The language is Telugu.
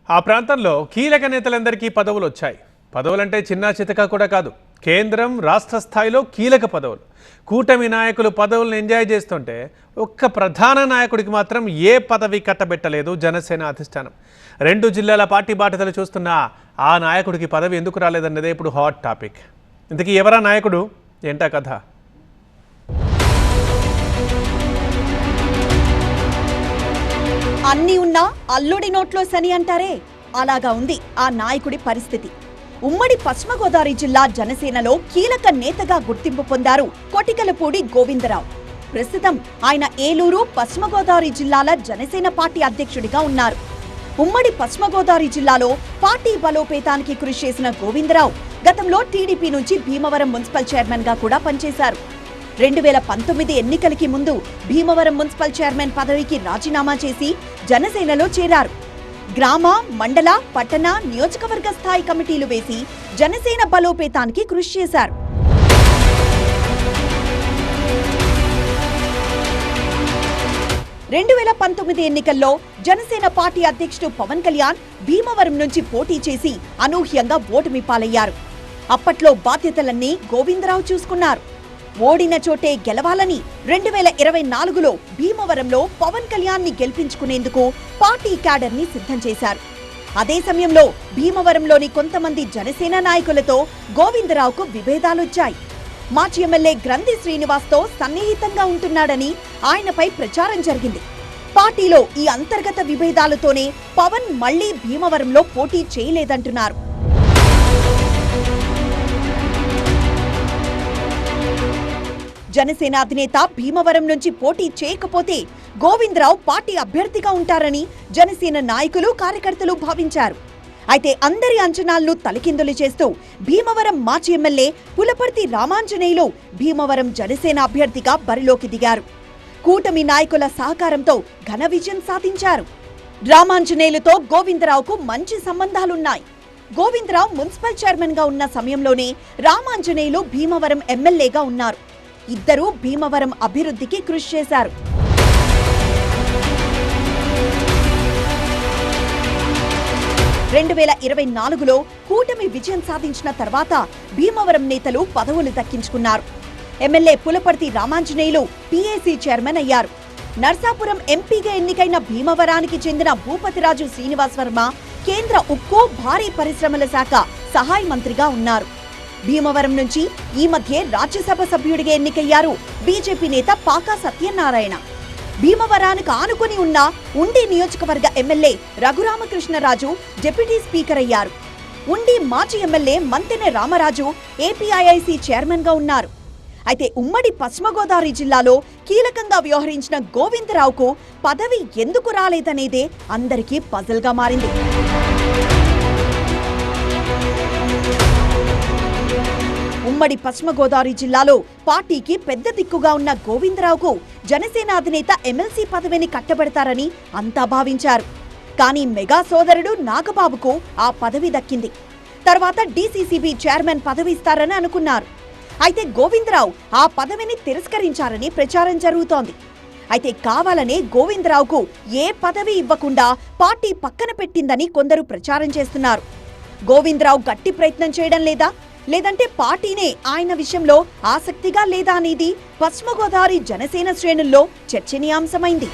ఆ ప్రాంతంలో కీలక నేతలందరికీ పదవులు వచ్చాయి. పదవులంటే చిన్న చితక కూడా కాదు. కేంద్రం రాష్ట్ర స్థాయిలో కీలక పదవులు. కూటమి నాయకులు పదవులను ఎంజాయ్ చేస్తుంటే ఒక్క ప్రధాన నాయకుడికి మాత్రం ఏ పదవి కట్టబెట్టలేదు జనసేన అధిష్టానం. 2 జిల్లాల పార్టీ బాటలు చూస్తున్న ఆ నాయకుడికి పదవి ఎందుకు రాలేదన్నదే ఇప్పుడు హాట్ టాపిక్. ఇంతకీ ఎవరా నాయకుడు, ఏంటా కథ? అన్నీ ఉన్నా అల్లుడి నోట్లో శని అంటారే, అలాగా ఉంది ఆ నాయకుడి పరిస్థితి. ఉమ్మడి పశ్చిమ గోదావరి జిల్లా జనసేనలో కీలక నేతగా గుర్తింపు పొందారు కొటికలపూడి గోవిందరావు. ప్రస్తుతం ఆయన ఏలూరు, పశ్చిమ గోదావరి జిల్లాల జనసేన పార్టీ అధ్యక్షుడిగా ఉన్నారు. ఉమ్మడి పశ్చిమ గోదావరి జిల్లాలో పార్టీ బలోపేతానికి కృషి చేసిన గోవిందరావు గతంలో టీడీపీ నుంచి భీమవరం మున్సిపల్ చైర్మన్ గా కూడా పనిచేశారు. 2019 ఎన్నికలకి ముందు భీమవరం మున్సిపల్ చైర్మన్ పదవికి రాజీనామా చేసి జనసేనలో చేరారు. గ్రామ, మండల, పట్టణ, నియోజకవర్గ స్థాయి కమిటీలు వేసి జనసేన బలోపేతానికి కృషి చేశారు. ఎన్నికల్లో జనసేన పార్టీ అధ్యక్షుడు పవన్ కళ్యాణ్ భీమవరం నుంచి పోటీ చేసి అనూహ్యంగా ఓటమి పాలయ్యారు. అప్పట్లో బాధ్యతలన్నీ గోవిందరావు చూసుకున్నారు. ఓడిన చోటే గెలవాలని 2024లో భీమవరంలో పవన్ కళ్యాణ్ ని గెలిపించుకునేందుకు పార్టీ క్యాడర్ ని సిద్ధం చేశారు. అదే సమయంలో భీమవరంలోని కొంతమంది జనసేన నాయకులతో గోవిందరావుకు విభేదాలొచ్చాయి. మాజీ ఎమ్మెల్యే గ్రంథి శ్రీనివాస్తో సన్నిహితంగా ఉంటున్నాడని ఆయనపై ప్రచారం జరిగింది. పార్టీలో ఈ అంతర్గత విభేదాలతోనే పవన్ మళ్లీ భీమవరంలో పోటీ చేయలేదంటున్నారు. జనసేన అధినేత భీమవరం నుంచి పోటీ చేయకపోతే గోవిందరావు పార్టీ అభ్యర్థిగా ఉంటారని జనసేన నాయకులు, కార్యకర్తలు భావించారు. అయితే అందరి అంచనాలను తలకిందులు చేస్తూ భీమవరం మాజీ ఎమ్మెల్యే పులపర్తి రామాంజనేయులు భీమవరం జనసేన అభ్యర్థిగా బరిలోకి దిగారు. కూటమి నాయకుల సహకారంతో ఘన విజయం సాధించారు. రామాంజనేయులతో గోవిందరావుకు మంచి సంబంధాలున్నాయి. గోవిందరావు మున్సిపల్ చైర్మన్ గా ఉన్న సమయంలోనే రామాంజనేయులు భీమవరం ఎమ్మెల్యేగా ఉన్నారు. ఇద్దరూ భీమవరం అభివృద్ధికి కృషి చేశారు. లో కూటమి విజయం సాధించిన తర్వాత భీమవరం నేతలు పదవులు దక్కించుకున్నారు. MLA Pulaparthi Ramanjaneyulu PAC chairman అయ్యారు. నర్సాపురం ఎంపీగా ఎన్నికైన భీమవరానికి చెందిన భూపతిరాజు శ్రీనివాస్ వర్మ కేంద్ర ఉక్కు, భారీ పరిశ్రమల శాఖ సహాయ మంత్రిగా ఉన్నారు. భీమవరం నుంచి ఈ మధ్య రాజ్యసభ సభ్యుడిగా ఎన్నికయ్యారు బీజేపీ నేత పాకా సత్యనారాయణ. భీమవరానికి ఆనుకుని ఉన్న ఉండి నియోజకవర్గ ఎమ్మెల్యే రఘురామకృష్ణరాజు డిప్యూటీ స్పీకర్ అయ్యారు. ఉండి మాజీ MLA Manthena Ramaraju APIIC chairman గా ఉన్నారు. అయితే ఉమ్మడి పశ్చిమ గోదావరి జిల్లాలో కీలకంగా వ్యవహరించిన గోవిందరావుకు పదవి ఎందుకు రాలేదనేదే అందరికీ పజల్ గా మారింది. ఉమ్మడి పశ్చిమ గోదావరి జిల్లాలో పార్టీకి పెద్ద దిక్కుగా ఉన్న గోవిందరావుకు జనసేన అధినేత ఎమ్మెల్సీ పదవిని కట్టబెడతారని అంతా భావించారు. కానీ మెగా సోదరుడు నాగబాబుకు ఆ పదవి దక్కింది. తర్వాత డీసీసీబీ చైర్మన్ పదవి ఇస్తారని అనుకున్నారు. అయితే గోవిందరావు ఆ పదవిని తిరస్కరించారని ప్రచారం జరుగుతోంది. అయితే కావాలనే గోవిందరావుకు ఏ పదవి ఇవ్వకుండా పార్టీ పక్కన పెట్టిందని కొందరు ప్రచారం చేస్తున్నారు. గోవిందరావు గట్టి ప్రయత్నం చేయడం లేదా, లేదంటే పార్టీనే ఆయన విషయంలో ఆసక్తిగా లేదా అనేది పశ్చిమ గోదావరి జనసేన శ్రేణుల్లో చర్చనీయాంశమైంది.